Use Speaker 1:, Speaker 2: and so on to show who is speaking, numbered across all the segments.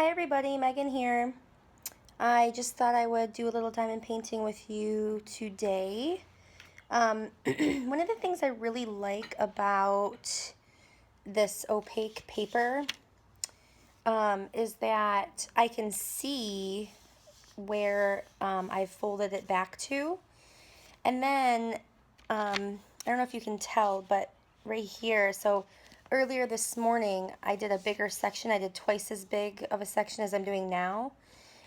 Speaker 1: Hi everybody, Megan here. I just thought I would do a little diamond painting with you today. One of the things I really like about this opaque paper is that I can see where I've folded it back to. And then, I don't know if you can tell, but right here, so earlier this morning I did a bigger section. I did twice as big of a section as I'm doing now.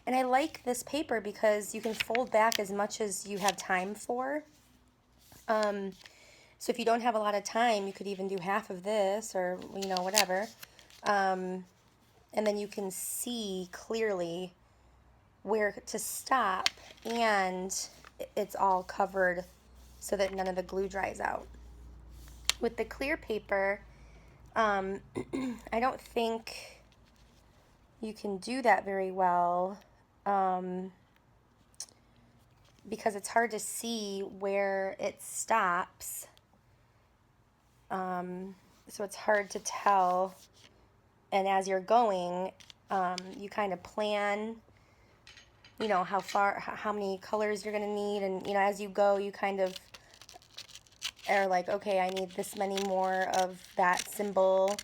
Speaker 1: And I like this paper because you can fold back as much as you have time for. So if you don't have a lot of time, you could even do half of this or, whatever. And then you can see clearly where to stop, and it's all covered so that none of the glue dries out. With the clear paper, I don't think you can do that very well because it's hard to see where it stops. So it's hard to tell. And as you're going, you kind of plan, how many colors you're going to need. And, as you go, you kind of are like, okay, I need this many more of that symbol,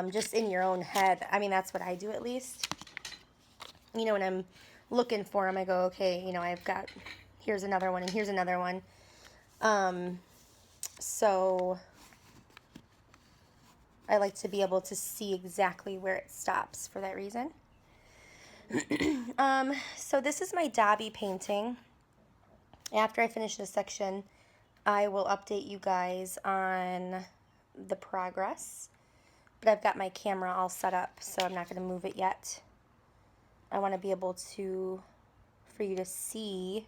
Speaker 1: just in your own head. I mean, that's what I do at least. When I'm looking for them, I go, okay, I've got, here's another one and here's another one. So I like to be able to see exactly where it stops for that reason. So this is my Dobby painting. After I finish this section, I will update you guys on the progress. But I've got my camera all set up, so I'm not going to move it yet. I want to be able for you to see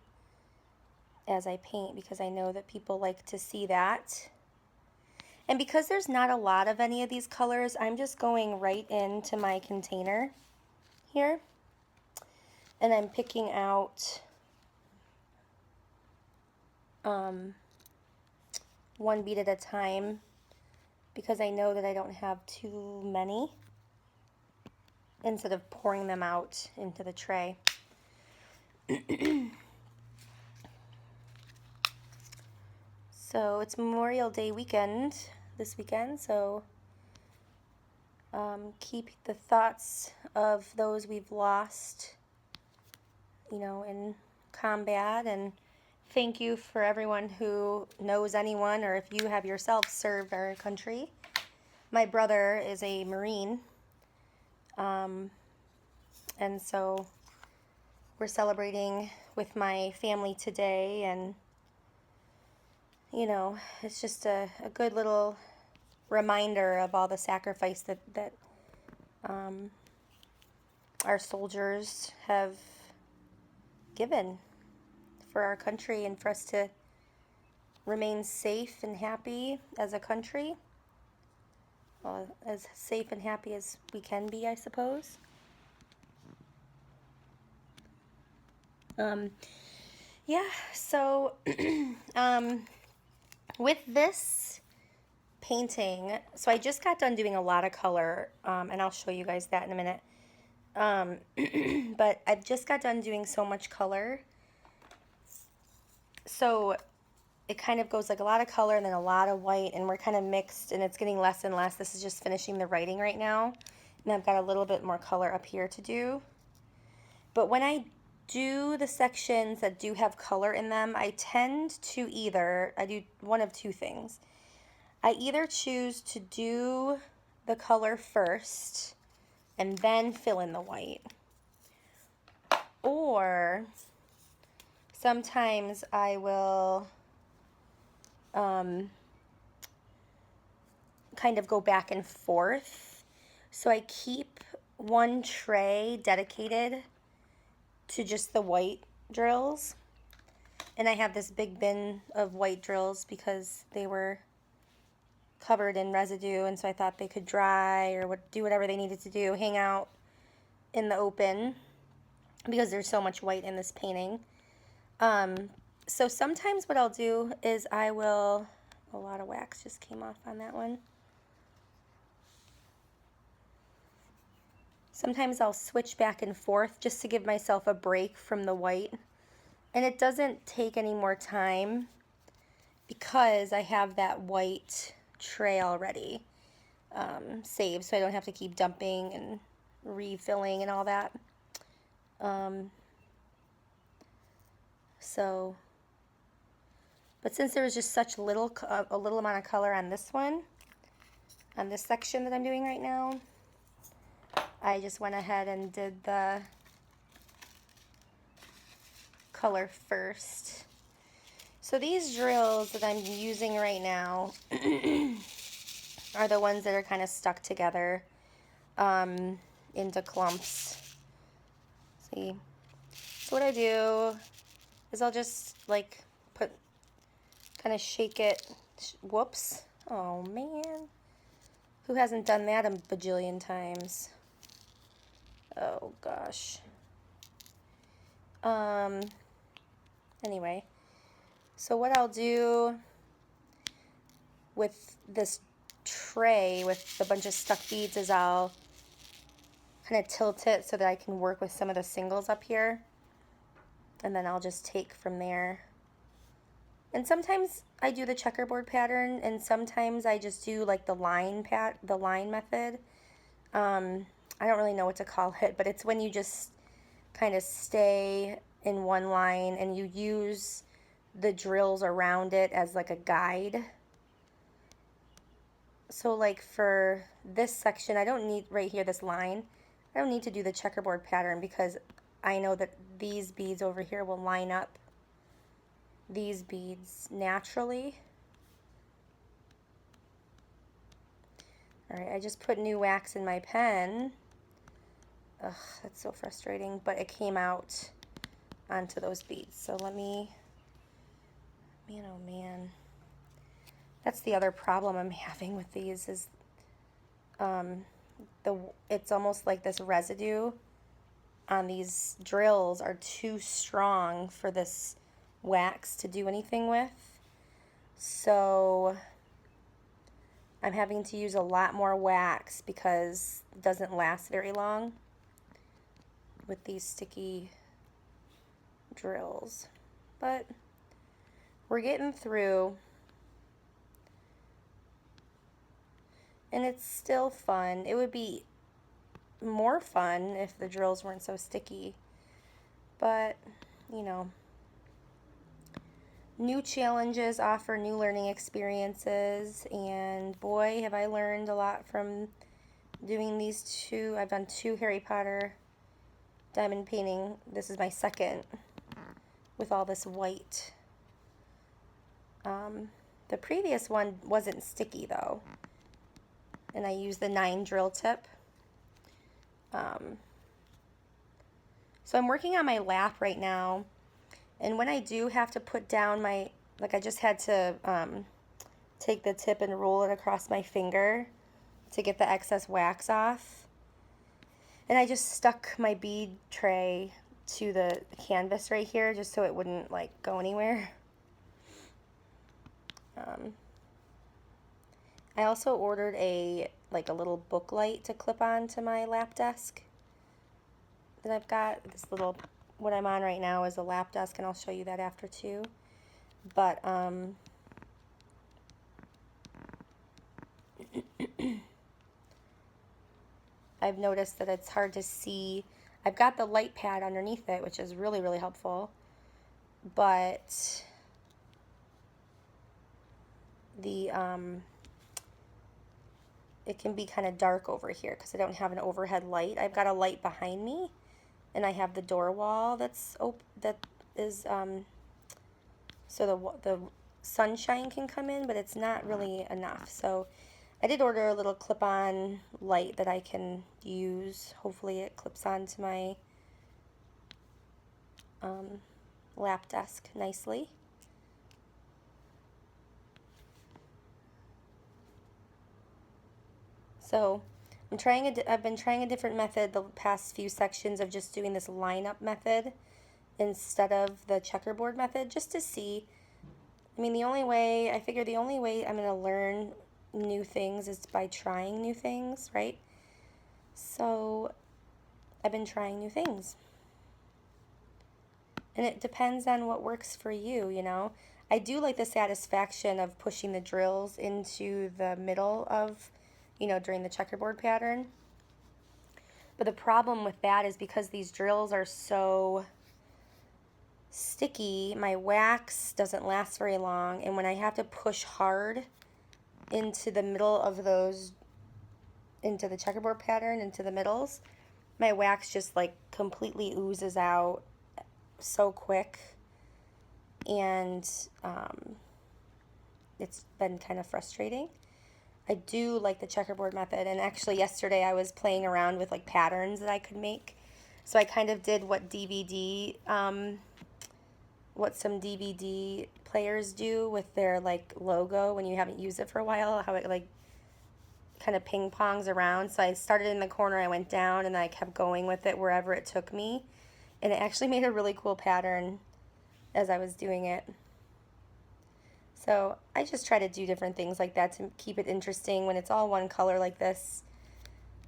Speaker 1: as I paint, because I know that people like to see that. And because there's not a lot of any of these colors, I'm just going right into my container here. And I'm picking out one bead at a time, because I know that I don't have too many, instead of pouring them out into the tray. So it's Memorial Day weekend this weekend, so keep the thoughts of those we've lost, in combat, and thank you for everyone who knows anyone, or if you have yourself served our country. My brother is a Marine, and so we're celebrating with my family today, and it's just a good little reminder of all the sacrifice that our soldiers have given for our country, and for us to remain safe and happy as a country. Well, as safe and happy as we can be, I suppose. Yeah, so with this painting, so I just got done doing a lot of color, and I'll show you guys that in a minute. But I've just got done doing so much color, so it kind of goes like a lot of color and then a lot of white, and we're kind of mixed, and it's getting less and less. This is just finishing the writing right now, and I've got a little bit more color up here to do. But when I do the sections that do have color in them, I tend to I do one of two things. I either choose to do the color first and then fill in the white, or sometimes I will kind of go back and forth. So I keep one tray dedicated to just the white drills, and I have this big bin of white drills because they were covered in residue, and so I thought they could dry or do whatever they needed to do, hang out in the open, because there's so much white in this painting. So sometimes what I'll do is a lot of wax just came off on that one. Sometimes I'll switch back and forth just to give myself a break from the white. And it doesn't take any more time because I have that white tray already saved, so I don't have to keep dumping and refilling and all that. But since there was just such a little amount of color on this one, on this section that I'm doing right now, I just went ahead and did the color first. So these drills that I'm using right now are the ones that are kind of stuck together into clumps. See? So what I do is I'll just like kind of shake it. Whoops. Oh man. Who hasn't done that a bajillion times? Oh gosh. Anyway. So what I'll do with this tray with a bunch of stuck beads is I'll kind of tilt it so that I can work with some of the singles up here. And then I'll just take from there. And sometimes I do the checkerboard pattern, and sometimes I just do like the line method. I don't really know what to call it, but it's when you just kind of stay in one line and you use the drills around it as like a guide. So like for this section, I don't need right here, this line, I don't need to do the checkerboard pattern because I know that these beads over here will line up these beads naturally. Alright, I just put new wax in my pen. Ugh, that's so frustrating, but it came out onto those beads. So let me, man oh man. That's the other problem I'm having with these is it's almost like this residue on these drills are too strong for this wax to do anything with. So I'm having to use a lot more wax because it doesn't last very long with these sticky drills. But we're getting through. And it's still fun. It would be more fun if the drills weren't so sticky. But, you know, new challenges offer new learning experiences. And boy, have I learned a lot from doing these two. I've done 2 Harry Potter diamond painting. This is my second with all this white. The previous one wasn't sticky though. And I use the 9 drill tip. So I'm working on my lap right now, and when I do have to put down my, like I just had to take the tip and roll it across my finger to get the excess wax off. And I just stuck my bead tray to the canvas right here just so it wouldn't like go anywhere. I also ordered a little book light to clip on to my lap desk that I've got. This little, what I'm on right now is a lap desk, and I'll show you that after too. But I've noticed that it's hard to see. I've got the light pad underneath it, which is really, really helpful. But the it can be kind of dark over here because I don't have an overhead light. I've got a light behind me, and I have the door wall that's so the sunshine can come in, but it's not really enough. So I did order a little clip-on light that I can use. Hopefully it clips onto my lap desk nicely. So I've been trying a different method the past few sections of just doing this line-up method instead of the checkerboard method, just to see. I mean, I figure the only way I'm going to learn new things is by trying new things, right? So I've been trying new things. And it depends on what works for you, you know. I do like the satisfaction of pushing the drills into the middle of, you know, during the checkerboard pattern. But the problem with that is because these drills are so sticky, my wax doesn't last very long. And when I have to push hard into the middle of those, into the checkerboard pattern, into the middles, my wax just like completely oozes out so quick. And it's been kind of frustrating. I do like the checkerboard method, and actually yesterday I was playing around with like patterns that I could make. So I kind of did what what some DVD players do with their like logo when you haven't used it for a while, how it like kind of ping pongs around. So I started in the corner, I went down, and I kept going with it wherever it took me. And it actually made a really cool pattern as I was doing it. So I just try to do different things like that to keep it interesting. When it's all one color like this,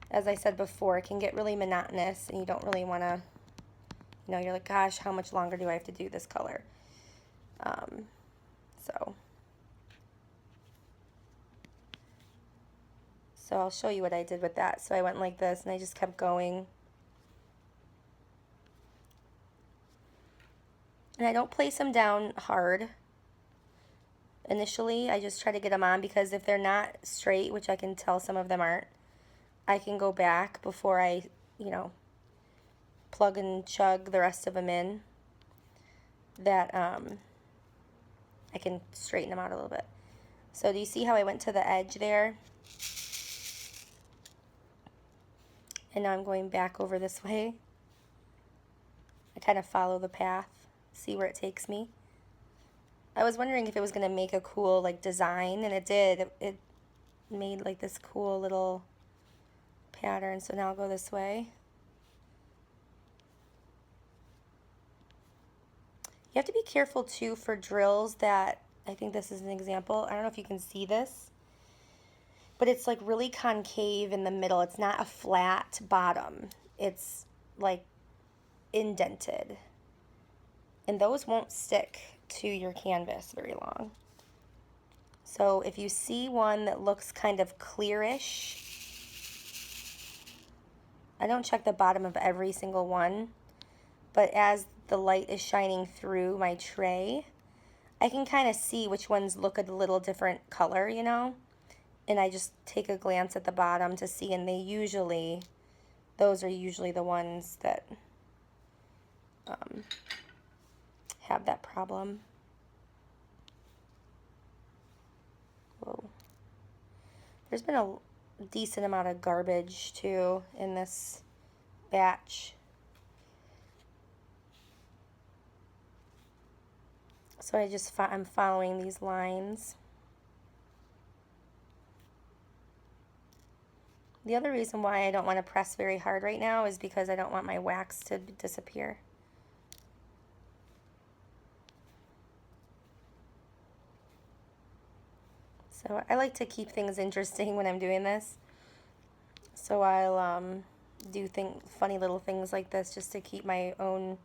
Speaker 1: as I said before, it can get really monotonous and you don't really want to, you know, you're like, gosh, how much longer do I have to do this color? So I'll show you what I did with that. So I went like this and I just kept going. And I don't place them down hard initially. I just try to get them on, because if they're not straight, which I can tell some of them aren't, I can go back before I, you know, plug and chug the rest of them in, that I can straighten them out a little bit. So do you see how I went to the edge there? And now I'm going back over this way. I kind of follow the path, see where it takes me. I was wondering if it was going to make a cool like design, and it did. It made like this cool little pattern. So now I'll go this way. You have to be careful too for drills that, I think this is an example, I don't know if you can see this, but it's like really concave in the middle. It's not a flat bottom. It's like indented. And those won't stick to your canvas very long. So if you see one that looks kind of clearish, I don't check the bottom of every single one, but as the light is shining through my tray, I can kind of see which ones look a little different color, you know? And I just take a glance at the bottom to see, and those are usually the ones that have that problem. Whoa. There's been a decent amount of garbage too in this batch. So I'm following these lines. The other reason why I don't want to press very hard right now is because I don't want my wax to disappear. So I like to keep things interesting when I'm doing this. So I'll do funny little things like this just to keep my own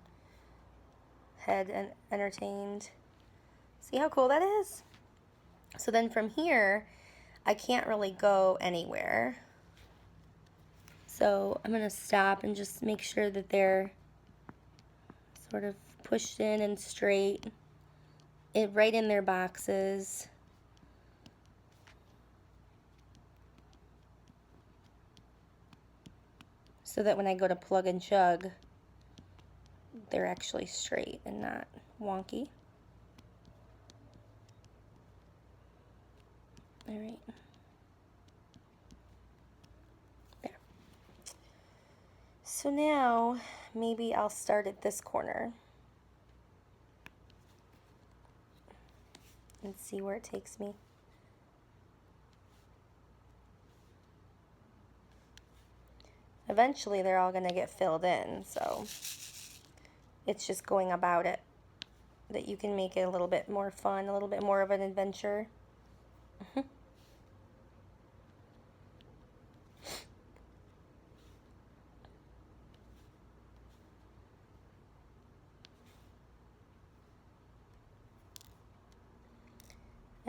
Speaker 1: head entertained. See how cool that is? So then from here, I can't really go anywhere. So I'm going to stop and just make sure that they're sort of pushed in and straight, right in their boxes. So that when I go to plug and chug, they're actually straight and not wonky. All right. There. So now maybe I'll start at this corner and see where it takes me. Eventually they're all going to get filled in, so it's just going about it that you can make it a little bit more fun, a little bit more of an adventure.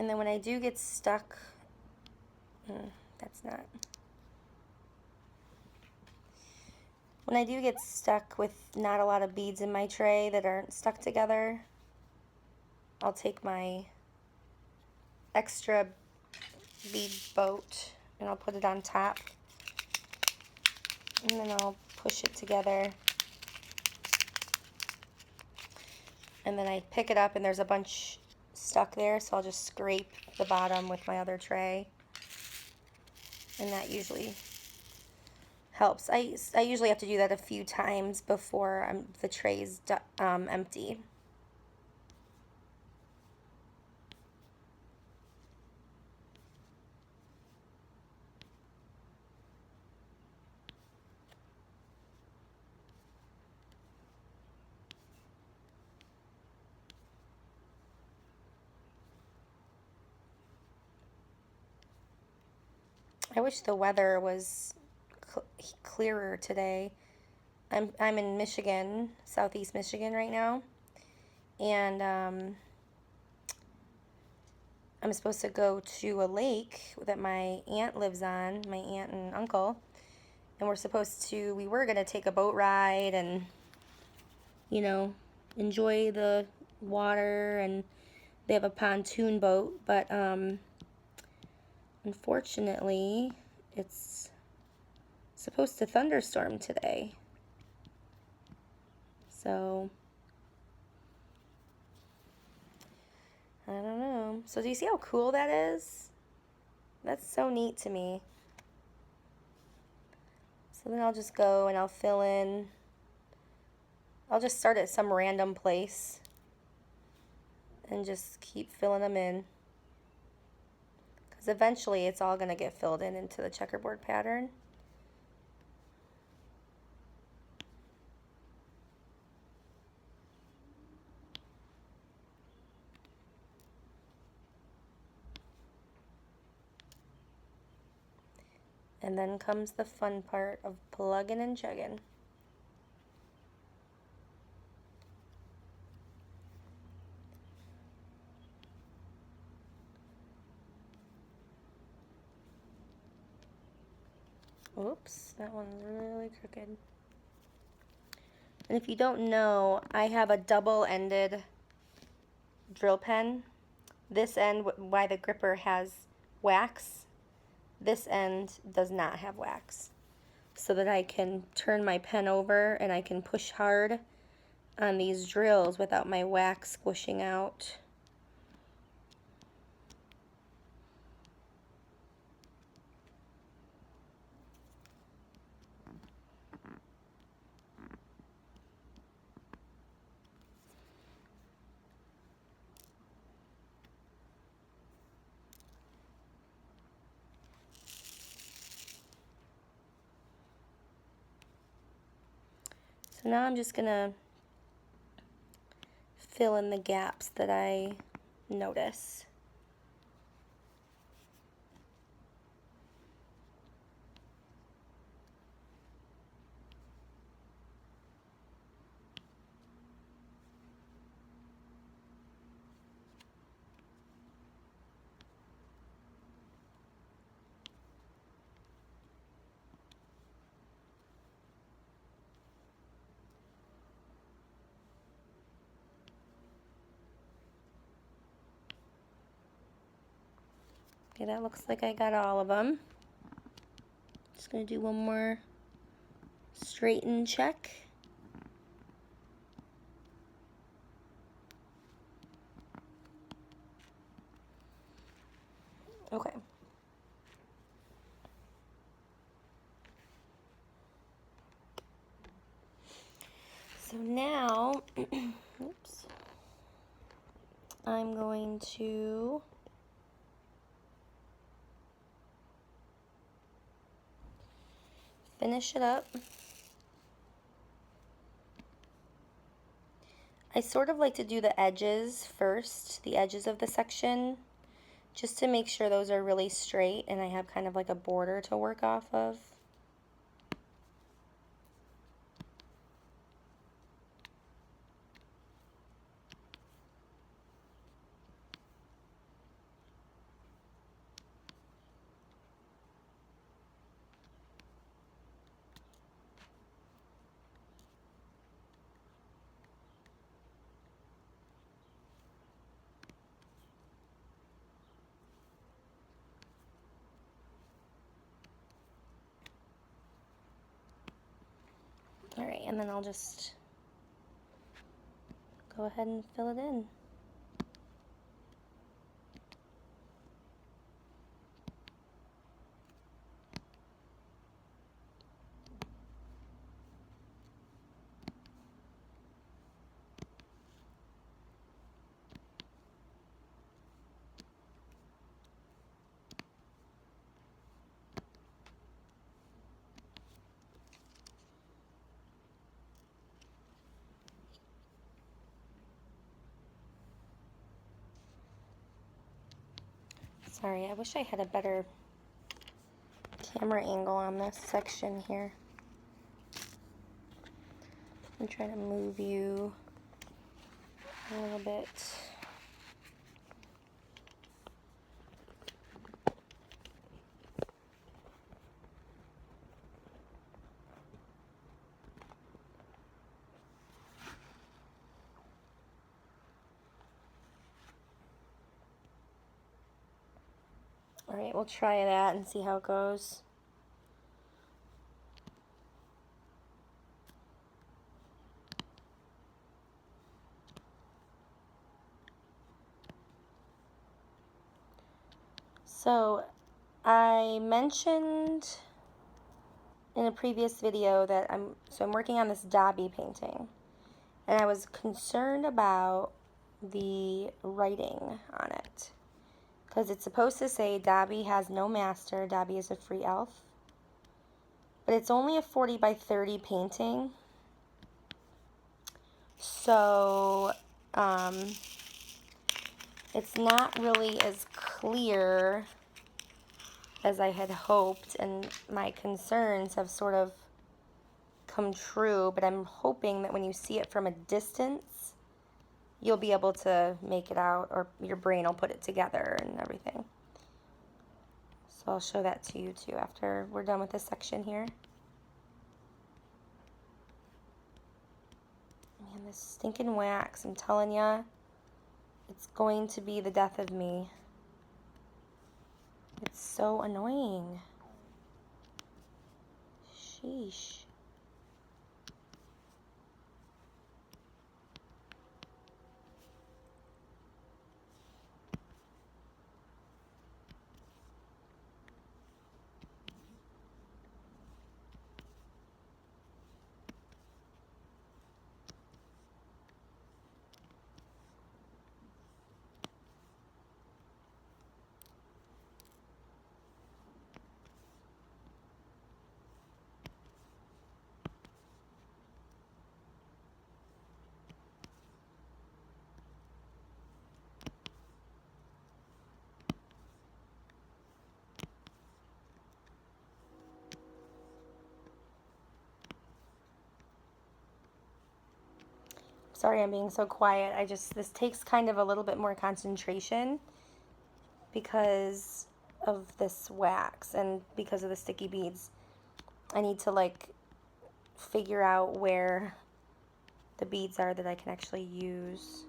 Speaker 1: And then when I do get stuck, when I do get stuck with not a lot of beads in my tray that aren't stuck together, I'll take my extra bead boat and I'll put it on top, and then I'll push it together, and then I pick it up and there's a bunch stuck there, so I'll just scrape the bottom with my other tray, and that usually helps. I usually have to do that a few times before the tray's empty. I wish the weather was clearer today. I'm in Michigan, southeast Michigan right now, and I'm supposed to go to a lake that my aunt lives on, my aunt and uncle, and we were going to take a boat ride and, you know, enjoy the water, and they have a pontoon boat, but unfortunately it's supposed to thunderstorm today. So I don't know. So do you see how cool that is? That's so neat to me. So then I'll just go and I'll fill in. I'll just start at some random place and just keep filling them in, because eventually it's all going to get filled in into the checkerboard pattern. And then comes the fun part of plugging and chugging. Oops, that one's really crooked. And if you don't know, I have a double-ended drill pen. This end, why the gripper has wax, this end does not have wax, so that I can turn my pen over and I can push hard on these drills without my wax squishing out. So now I'm just gonna fill in the gaps that I notice. Okay, that looks like I got all of them. Just gonna do one more straighten check. Okay. So now, oops, I'm going to finish it up. I sort of like to do the edges first, the edges of the section, just to make sure those are really straight and I have kind of like a border to work off of. All right, and then I'll just go ahead and fill it in. Sorry, I wish I had a better camera angle on this section here. I'm trying to move you a little bit. All right, we'll try that and see how it goes. So I mentioned in a previous video that I'm working on this Dobby painting, and I was concerned about the writing on it because it's supposed to say Dobby has no master, Dobby is a free elf, but it's only a 40 by 30 painting, so it's not really as clear as I had hoped, and my concerns have sort of come true, but I'm hoping that when you see it from a distance, you'll be able to make it out, or your brain will put it together and everything. So I'll show that to you too after we're done with this section here. Man, this stinking wax, I'm telling ya, it's going to be the death of me. It's so annoying. Sheesh. Sorry I'm being so quiet. This takes kind of a little bit more concentration because of this wax and because of the sticky beads. I need to like figure out where the beads are that I can actually use.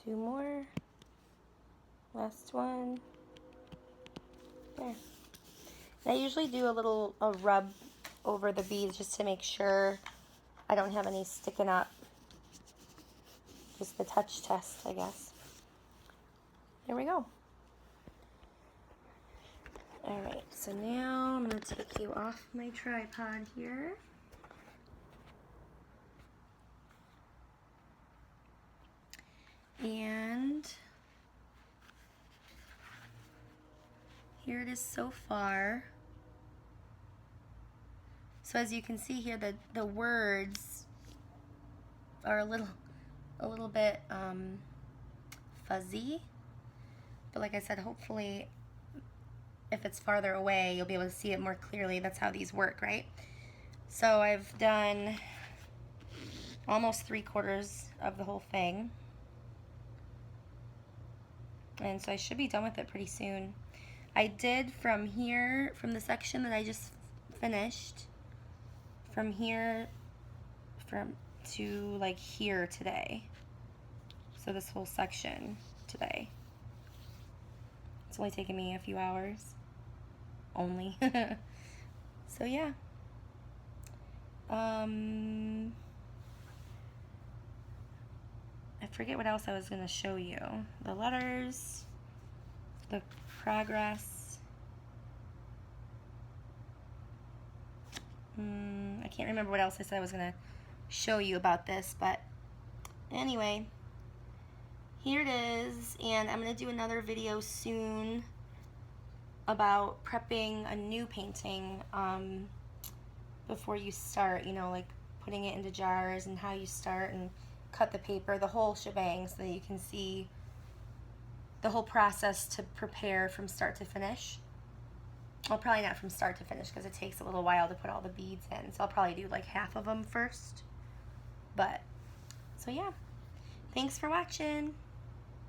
Speaker 1: Two more. Last one. There. And I usually do a rub over the beads just to make sure I don't have any sticking up. Just the touch test, I guess. There we go. Alright, so now I'm going to take you off my tripod here. here it is so far. So as you can see here, the words are a little bit fuzzy. But like I said, hopefully if it's farther away, you'll be able to see it more clearly. That's how these work, right? So I've done almost 3/4 of the whole thing. And so I should be done with it pretty soon. I did from here, from the section that I just finished, from here to like here today. So this whole section today. It's only taken me a few hours. Only. So yeah. I forget what else I was going to show you. The letters, the progress. I can't remember what else I said I was going to show you about this, but anyway, here it is, and I'm going to do another video soon about prepping a new painting before you start, you know, like putting it into jars and how you start and cut the paper, the whole shebang, so that you can see the whole process to prepare from start to finish. Well, probably not from start to finish because it takes a little while to put all the beads in, so I'll probably do like half of them first. But, so yeah, thanks for watching.